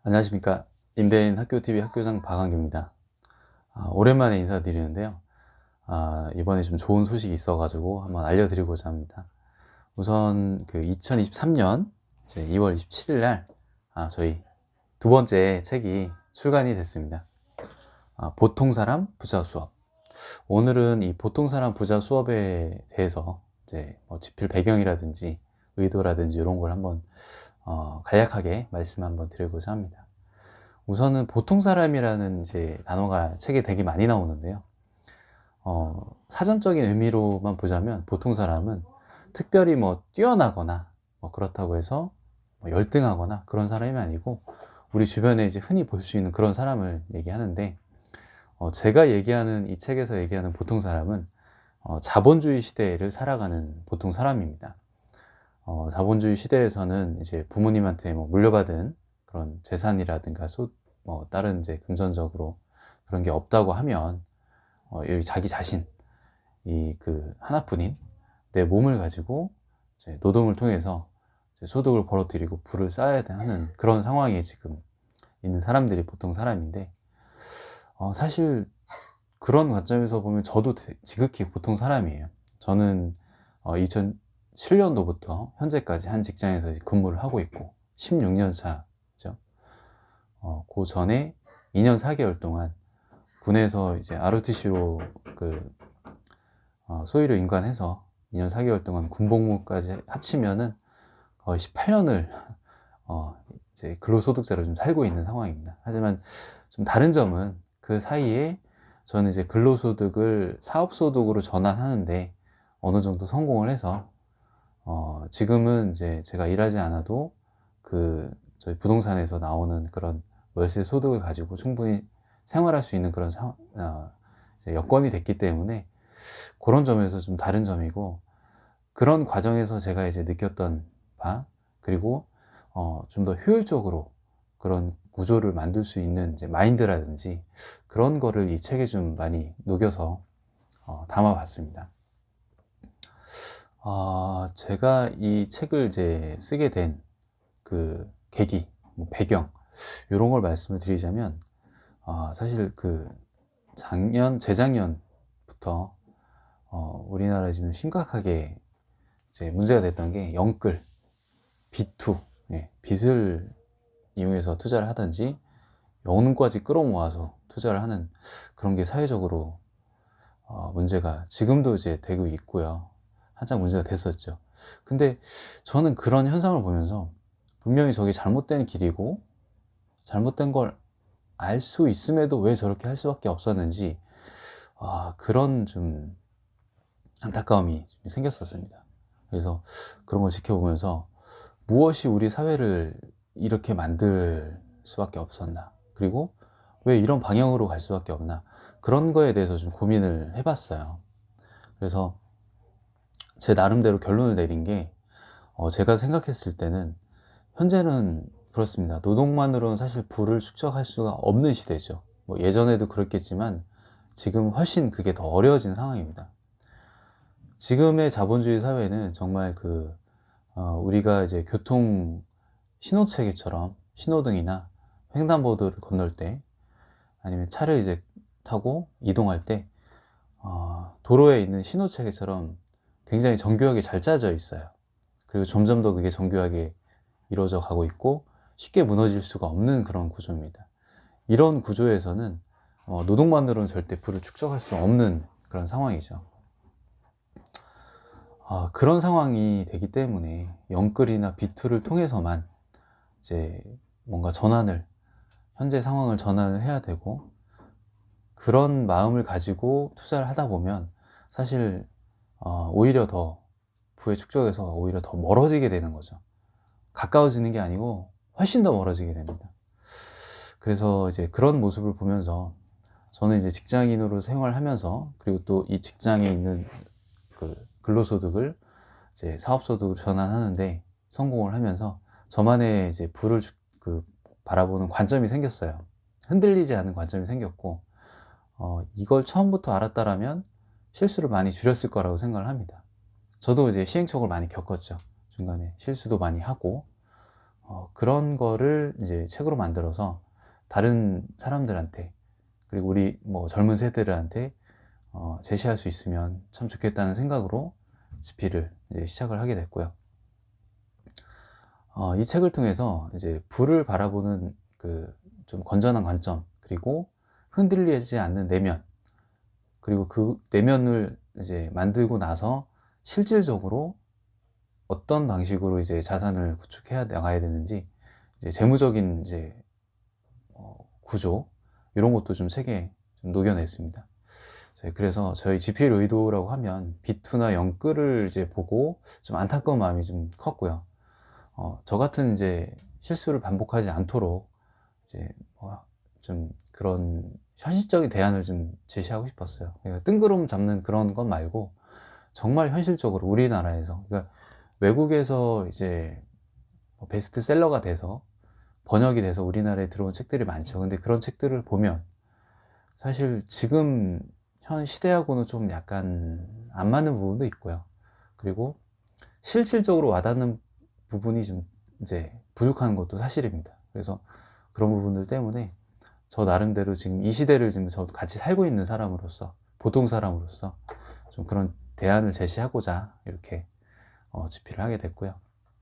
안녕하십니까. 임대인 학교TV 학교장 박완규입니다. 오랜만에 인사드리는데요. 이번에 좀 좋은 소식이 있어가지고 한번 알려드리고자 합니다. 우선 그 2023년 이제 2월 27일 날 저희 두 번째 책이 출간이 됐습니다. 보통사람 부자 수업. 오늘은 이 보통사람 부자 수업에 대해서 이제 뭐 집필 배경이라든지 의도라든지 이런 걸 한번 간략하게 말씀 한번 드리고자 합니다. 우선은 보통사람이라는 이제 단어가 책에 되게 많이 나오는데요. 사전적인 의미로만 보자면 보통사람은 특별히 뭐 뛰어나거나 뭐 그렇다고 해서 뭐 열등하거나 그런 사람이 아니고 우리 주변에 이제 흔히 볼 수 있는 그런 사람을 얘기하는데, 제가 얘기하는 이 책에서 얘기하는 보통사람은 자본주의 시대를 살아가는 보통사람입니다. 자본주의 시대에서는 이제 부모님한테 뭐 물려받은 그런 재산이라든가 뭐 다른 이제 금전적으로 그런 게 없다고 하면 여기 자기 자신 그 하나뿐인 내 몸을 가지고 이제 노동을 통해서 이제 소득을 벌어들이고 부를 쌓아야 하는 그런 상황에 지금 있는 사람들이 보통 사람인데, 사실 그런 관점에서 보면 저도 지극히 보통 사람이에요. 저는 2007년도부터 현재까지 한 직장에서 근무를 하고 있고 16년 차죠. 그 전에 2년 4개월 동안 군에서 이제 ROTC로 소위로 임관해서 2년 4개월 동안 군복무까지 합치면은 거의 18년을 이제 근로소득자로 좀 살고 있는 상황입니다. 하지만 좀 다른 점은 그 사이에 저는 이제 근로소득을 사업소득으로 전환하는데 어느 정도 성공을 해서 지금은 이제 제가 일하지 않아도 저희 부동산에서 나오는 그런 월세 소득을 가지고 충분히 생활할 수 있는 그런 이제 여건이 됐기 때문에 그런 점에서 좀 다른 점이고, 그런 과정에서 제가 이제 느꼈던 바, 그리고 좀 더 효율적으로 그런 구조를 만들 수 있는 이제 마인드라든지 그런 거를 이 책에 좀 많이 녹여서 담아봤습니다. 제가 이 책을 이제 쓰게 된 그 계기, 뭐 배경, 이런 걸 말씀을 드리자면, 사실 재작년부터 우리나라에 지금 심각하게 이제 문제가 됐던 게 영끌, B2, 빚을 이용해서 투자를 하든지 영혼까지 끌어모아서 투자를 하는 그런 게 사회적으로 문제가 지금도 이제 되고 있고요. 한창 문제가 됐었죠. 근데 저는 그런 현상을 보면서 분명히 저게 잘못된 길이고 잘못된 걸 알 수 있음에도 왜 저렇게 할 수밖에 없었는지 그런 좀 안타까움이 좀 생겼었습니다. 그래서 그런 걸 지켜보면서 무엇이 우리 사회를 이렇게 만들 수밖에 없었나, 그리고 왜 이런 방향으로 갈 수밖에 없나, 그런 거에 대해서 좀 고민을 해봤어요. 그래서 제 나름대로 결론을 내린 게, 제가 생각했을 때는 현재는 그렇습니다. 노동만으로는 사실 부를 축적할 수가 없는 시대죠. 뭐 예전에도 그렇겠지만 지금 훨씬 그게 더 어려워진 상황입니다. 지금의 자본주의 사회는 정말 우리가 이제 교통 신호체계처럼 신호등이나 횡단보도를 건널 때, 아니면 차를 이제 타고 이동할 때 도로에 있는 신호체계처럼 굉장히 정교하게 잘 짜져 있어요. 그리고 점점 더 그게 정교하게 이루어져 가고 있고 쉽게 무너질 수가 없는 그런 구조입니다. 이런 구조에서는 노동만으로는 절대 부를 축적할 수 없는 그런 상황이죠. 그런 상황이 되기 때문에 영끌이나 B2를 통해서만 이제 뭔가 현재 상황을 전환을 해야 되고, 그런 마음을 가지고 투자를 하다 보면 사실 오히려 더 부의 축적에서 오히려 더 멀어지게 되는 거죠. 가까워지는 게 아니고 훨씬 더 멀어지게 됩니다. 그래서 이제 그런 모습을 보면서 저는 이제 직장인으로 생활하면서, 그리고 또 이 직장에 있는 근로소득을 이제 사업소득으로 전환하는데 성공을 하면서 저만의 이제 부를 바라보는 관점이 생겼어요. 흔들리지 않은 관점이 생겼고, 이걸 처음부터 알았다라면 실수를 많이 줄였을 거라고 생각을 합니다. 저도 이제 시행착오를 많이 겪었죠. 중간에 실수도 많이 하고 그런 거를 이제 책으로 만들어서 다른 사람들한테, 그리고 우리 뭐 젊은 세대들한테 제시할 수 있으면 참 좋겠다는 생각으로 집필을 이제 시작을 하게 됐고요. 이 책을 통해서 이제 불을 바라보는 그 좀 건전한 관점, 그리고 흔들리지 않는 내면, 그리고 그 내면을 이제 만들고 나서 실질적으로 어떤 방식으로 이제 자산을 구축해 나가야 되는지, 이제 재무적인 이제 구조, 이런 것도 좀 책에 좀 녹여냈습니다. 그래서 저희 집필 의도라고 하면 비투나 영끌을 이제 보고 좀 안타까운 마음이 좀 컸고요. 저 같은 이제 실수를 반복하지 않도록 이제 좀 그런 현실적인 대안을 좀 제시하고 싶었어요. 그러니까 뜬구름 잡는 그런 것 말고 정말 현실적으로 우리나라에서, 그러니까 외국에서 이제 베스트셀러가 돼서 번역이 돼서 우리나라에 들어온 책들이 많죠. 근데 그런 책들을 보면 사실 지금 현 시대하고는 좀 약간 안 맞는 부분도 있고요. 그리고 실질적으로 와닿는 부분이 좀 이제 부족한 것도 사실입니다. 그래서 그런 부분들 때문에 저 나름대로 지금 이 시대를 지금 저도 같이 살고 있는 사람으로서, 보통 사람으로서 좀 그런 대안을 제시하고자 이렇게 집필을 하게 됐고요.